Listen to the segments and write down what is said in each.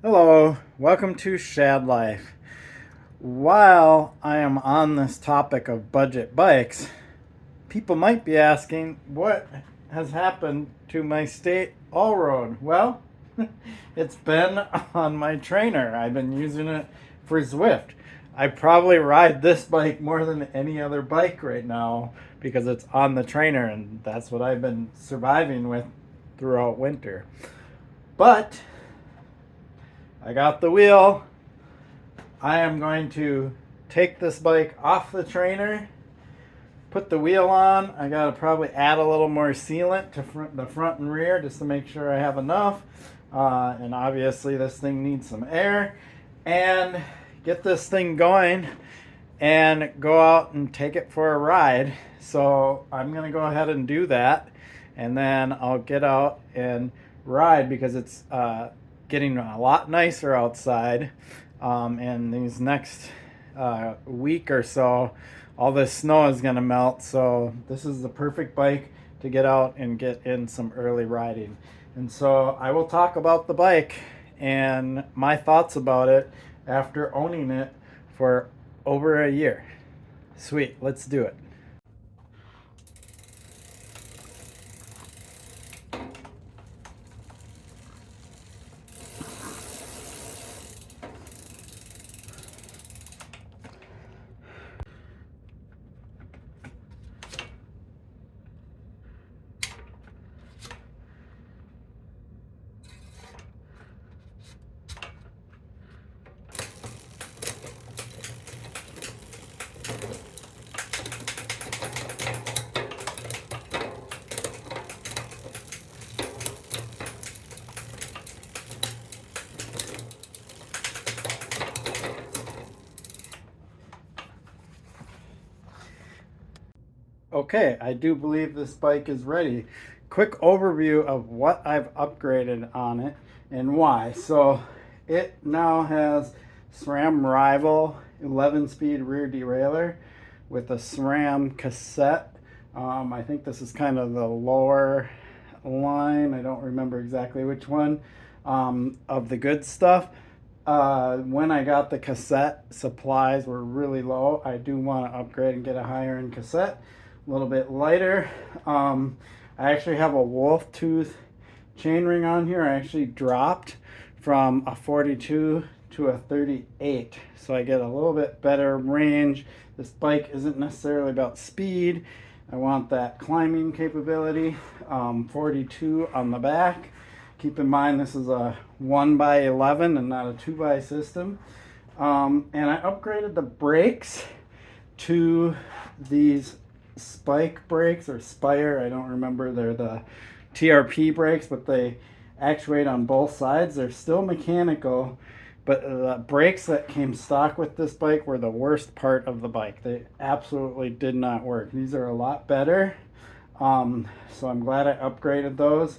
Hello, welcome to Shad Life. While I am on this topic of budget bikes, people might be asking what has happened to my state all road. Well, it's been on my trainer. I've been using it for Zwift. I probably ride this bike more than any other bike right now because it's on the trainer, and that's what I've been surviving with throughout winter. But I got the wheel. I am going to take this bike off the trainer, put the wheel on. I got to probably add a little more sealant to the front and rear just to make sure I have enough. And obviously this thing needs some air. And get this thing going and go out and take it for a ride. So I'm going to go ahead and do that. And then I'll get out and ride because it's getting a lot nicer outside. And these next week or so, all this snow is going to melt. So this is the perfect bike to get out and get in some early riding. And so I will talk about the bike and my thoughts about it after owning it for over a year. Sweet, let's do it. Okay, I do believe this bike is ready. Quick overview of what I've upgraded on it and why. So it now has SRAM Rival 11-speed rear derailleur with a SRAM cassette. I think this is kind of the lower line. I don't remember exactly which one of the good stuff. When I got the cassette, supplies were really low. I do want to upgrade and get a higher end cassette, a little bit lighter. I actually have a wolf tooth chainring on here. I actually dropped from a 42 to a 38, so I get a little bit better range. This bike isn't necessarily about speed. I want that climbing capability. 42 on the back. Keep in mind this is a 1x11 and not a 2x system. And I upgraded the brakes to these spike brakes or Spire. I don't remember. They're the TRP brakes, but they actuate on both sides. They're still mechanical, but the brakes that came stock with this bike were the worst part of the bike. They absolutely did not work. These are a lot better. So I'm glad I upgraded those.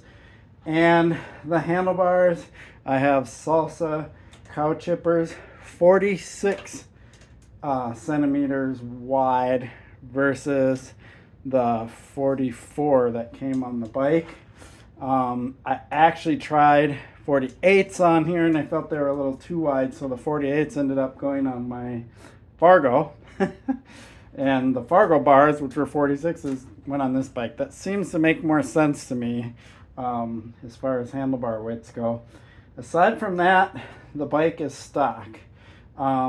And the handlebars, I have Salsa cow chippers, 46 centimeters wide versus the 44 that came on the bike. I actually tried 48s on here and I felt they were a little too wide, so the 48s ended up going on my Fargo. And the Fargo bars, which were 46s, went on this bike. That seems to make more sense to me as far as handlebar widths go. Aside from that, the bike is stock. I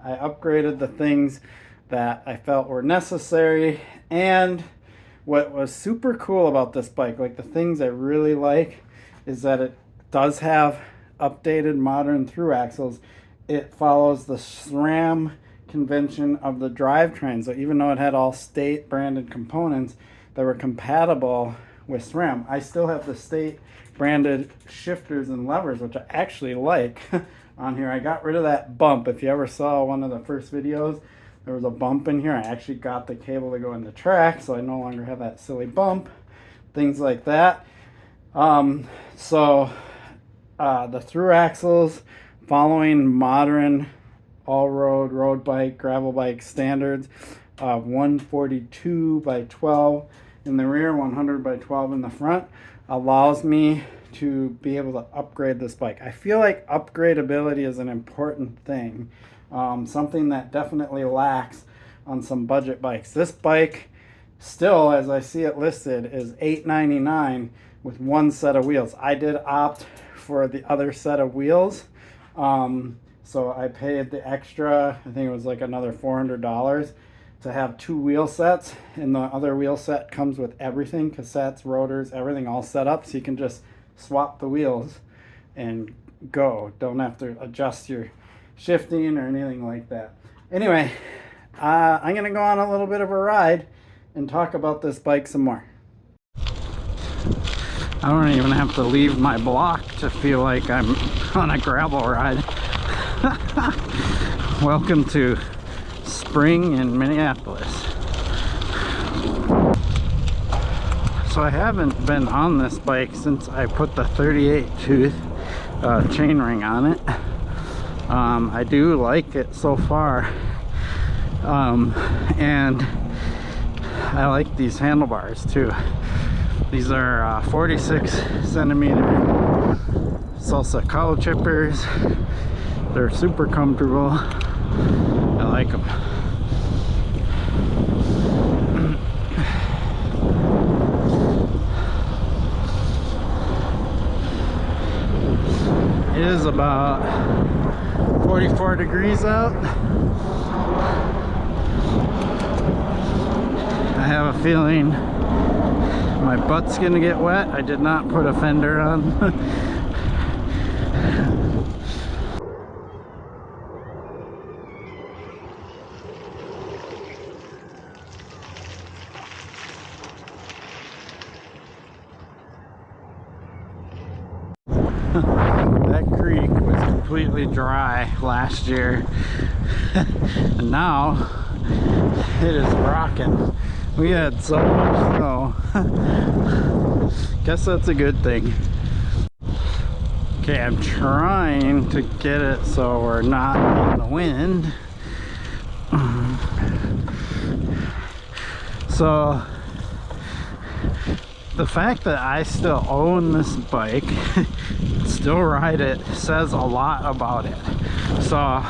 upgraded the things that I felt were necessary, and what was super cool about this bike, like the things I really like, is that it does have updated modern through axles. It follows the SRAM convention of the drivetrain, so even though it had all state branded components that were compatible with SRAM, I still have the state branded shifters and levers, which I actually like on here. I got rid of that bump. If you ever saw one of the first videos, there was a bump in here. I actually got the cable to go in the track, so I no longer have that silly bump. Things like that. The through axles, following modern all-road, road bike, gravel bike standards, 142 by 12 in the rear, 100 by 12 in the front, allows me to be able to upgrade this bike. I feel like upgradability is an important thing, something that definitely lacks on some budget bikes. This bike still, as I see it listed, is $899 with one set of wheels. I did opt for the other set of wheels, so I paid the extra, I think it was like another $400 to have two wheel sets, and the other wheel set comes with everything, cassettes, rotors, everything all set up, so you can just swap the wheels and go. Don't have to adjust your shifting or anything like that. Anyway, I'm gonna go on a little bit of a ride and talk about this bike some more. I don't even have to leave my block to feel like I'm on a gravel ride. Welcome to spring in Minneapolis. So I haven't been on this bike since I put the 38 tooth chain ring on it. I do like it so far, and I like these handlebars too. These are 46 centimeter salsa collar chippers. They're super comfortable. I like them. It is about 44 degrees out. I have a feeling my butt's gonna get wet. I did not put a fender on. That creek was completely dry last year, and now it is rocking. We had so much snow. Guess that's a good thing. Okay, I'm trying to get it so we're not in the wind. So the fact that I still own this bike, still ride it, says a lot about it. So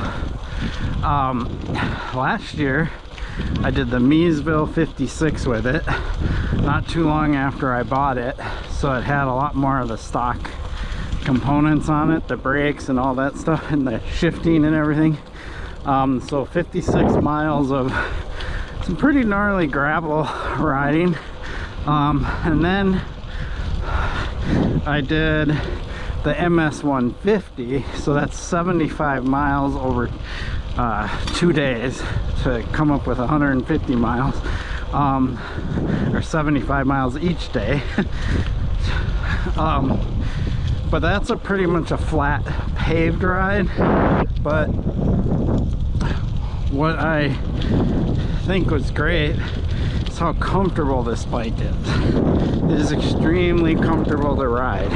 last year I did the Meesville 56 with it, not too long after I bought it, so it had a lot more of the stock components on it, the brakes and all that stuff, and the shifting and everything. So 56 miles of some pretty gnarly gravel riding. And then I did the MS 150, so that's 75 miles over 2 days to come up with 150 miles, or 75 miles each day. But that's a pretty much a flat paved ride. But what I think was great is how comfortable this bike is. It is extremely comfortable to ride.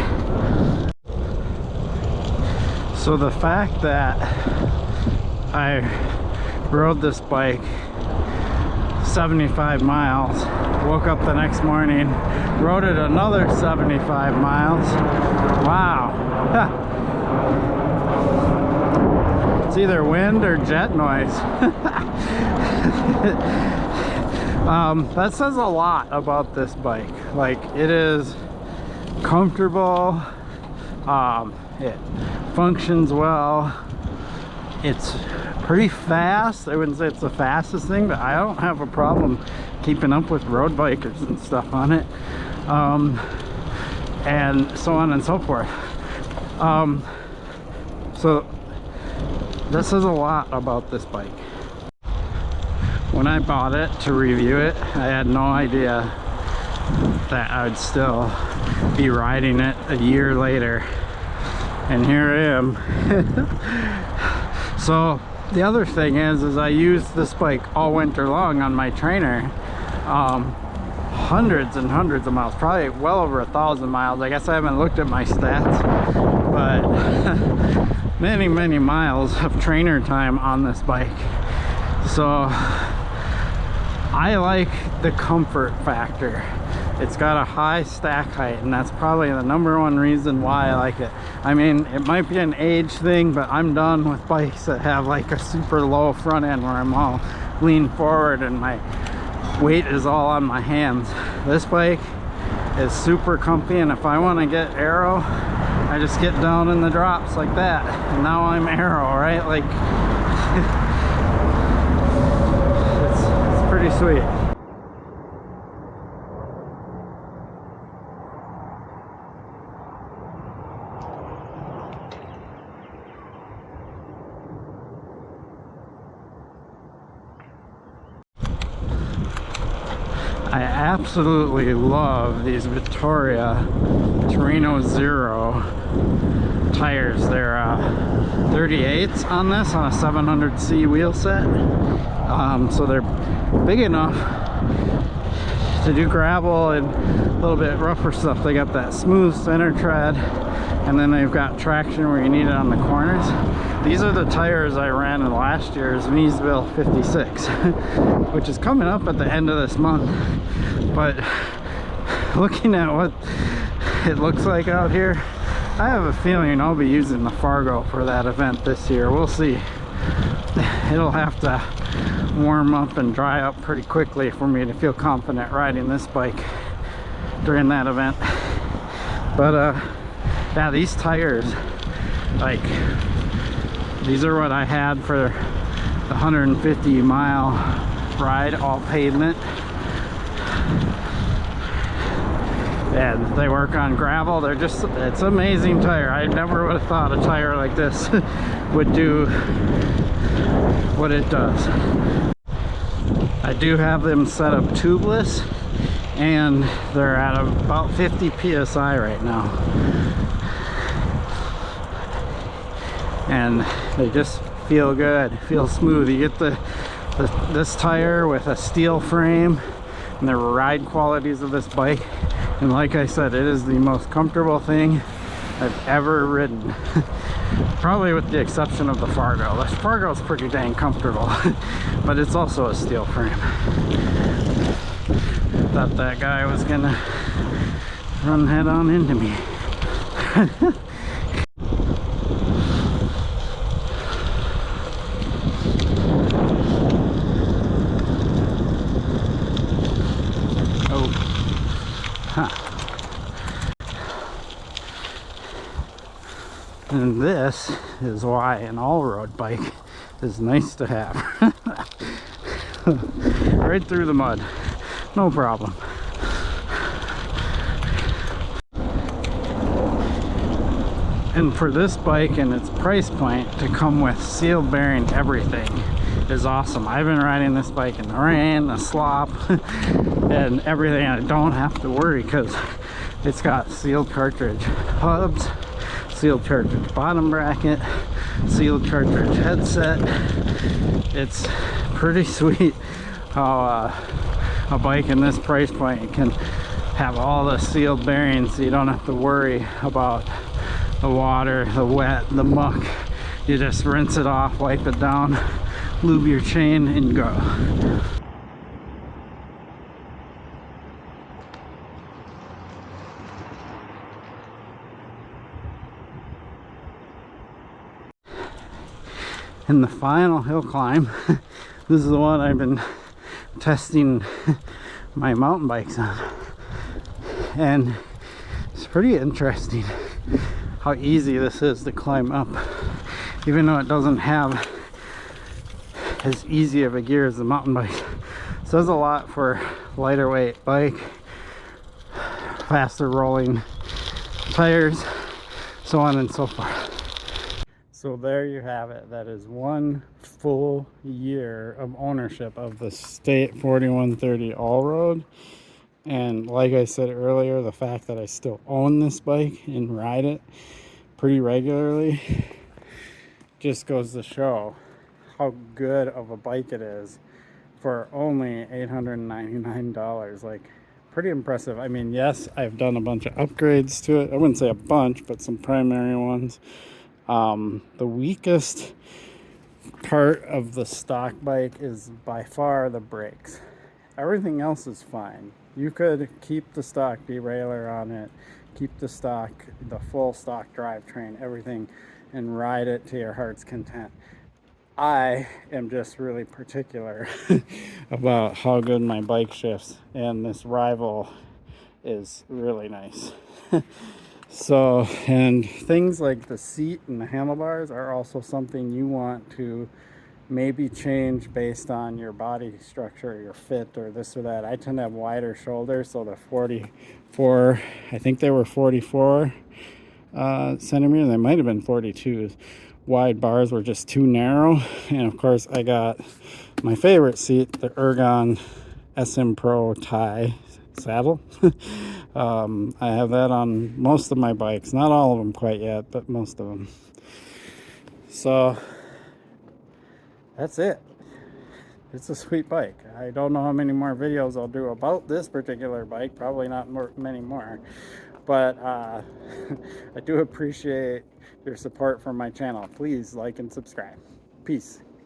So the fact that I rode this bike 75 miles, woke up the next morning, rode it another 75 miles. Wow. It's either wind or jet noise. That says a lot about this bike. Like, it is comfortable, it functions well, it's pretty fast. I wouldn't say it's the fastest thing, but I don't have a problem keeping up with road bikers and stuff on it, and so on and so forth. So this says a lot about this bike. When I bought it to review it, I had no idea that I would still be riding it a year later, and here I am. So the other thing is I used this bike all winter long on my trainer, hundreds and hundreds of miles, probably well over 1,000 miles. I guess I haven't looked at my stats, but many miles of trainer time on this bike. So I like the comfort factor. It's got a high stack height, and that's probably the #1 reason why I like it. I mean, it might be an age thing, but I'm done with bikes that have like a super low front end where I'm all leaned forward and my weight is all on my hands. This bike is super comfy, and if I want to get aero, I just get down in the drops like that, and now I'm aero, right? Like it's pretty sweet. I absolutely love these Vittoria Torino Zero tires. They're 38s on this, on a 700C wheel set. So they're big enough to do gravel and a little bit rougher stuff. They got that smooth center tread, and then they've got traction where you need it on the corners. These are the tires I ran in last year's Meesville 56, which is coming up at the end of this month. But looking at what it looks like out here, I have a feeling I'll be using the Fargo for that event this year. We'll see. It'll have to warm up and dry up pretty quickly for me to feel confident riding this bike during that event. But yeah, these tires, like, these are what I had for the 150-mile ride, all pavement. And they work on gravel. They're just, it's an amazing tire. I never would have thought a tire like this would do what it does. I do have them set up tubeless, and they're at about 50 psi right now. And they just feel good, feel smooth. You get this tire with a steel frame and the ride qualities of this bike, and like I said, it is the most comfortable thing I've ever ridden. Probably with the exception of the Fargo. The Fargo is pretty dang comfortable, but it's also a steel frame. Thought that guy was gonna run head on into me. And this is why an all-road bike is nice to have. Right through the mud, no problem. And for this bike and its price point to come with sealed bearing everything is awesome. I've been riding this bike in the rain, the slop, and everything. I don't have to worry because it's got sealed cartridge hubs, sealed cartridge bottom bracket, sealed cartridge headset. It's pretty sweet how a bike in this price point can have all the sealed bearings, so you don't have to worry about the water, the wet, the muck. You just rinse it off, wipe it down, lube your chain, and go. And the final hill climb, this is the one I've been testing my mountain bikes on, and it's pretty interesting how easy this is to climb up, even though it doesn't have as easy of a gear as the mountain bike. Says a lot for lighter weight bike, faster rolling tires, so on and so forth. So there you have it. That is 1 full year of ownership of the State 4130 all-road. And like I said earlier, the fact that I still own this bike and ride it pretty regularly just goes to show how good of a bike it is for only $899. Like, pretty impressive. I mean, yes, I've done a bunch of upgrades to it. I wouldn't say a bunch, but some primary ones. The weakest part of the stock bike is by far the brakes. Everything else is fine. You could keep the stock derailleur on it, keep the full stock drivetrain, everything, and ride it to your heart's content. I am just really particular about how good my bike shifts, and this Rival is really nice. So, and things like the seat and the handlebars are also something you want to maybe change based on your body structure, your fit, or this or that. I tend to have wider shoulders, so the 44, I think they were 44 centimeter, they might have been 42. Wide bars were just too narrow. And of course, I got my favorite seat, the Ergon SM Pro Tie saddle. I have that on most of my bikes, not all of them quite yet, but most of them. So that's it. It's a sweet bike. I don't know how many more videos I'll do about this particular bike, probably not many more, but I do appreciate your support for my channel. Please like and subscribe. Peace.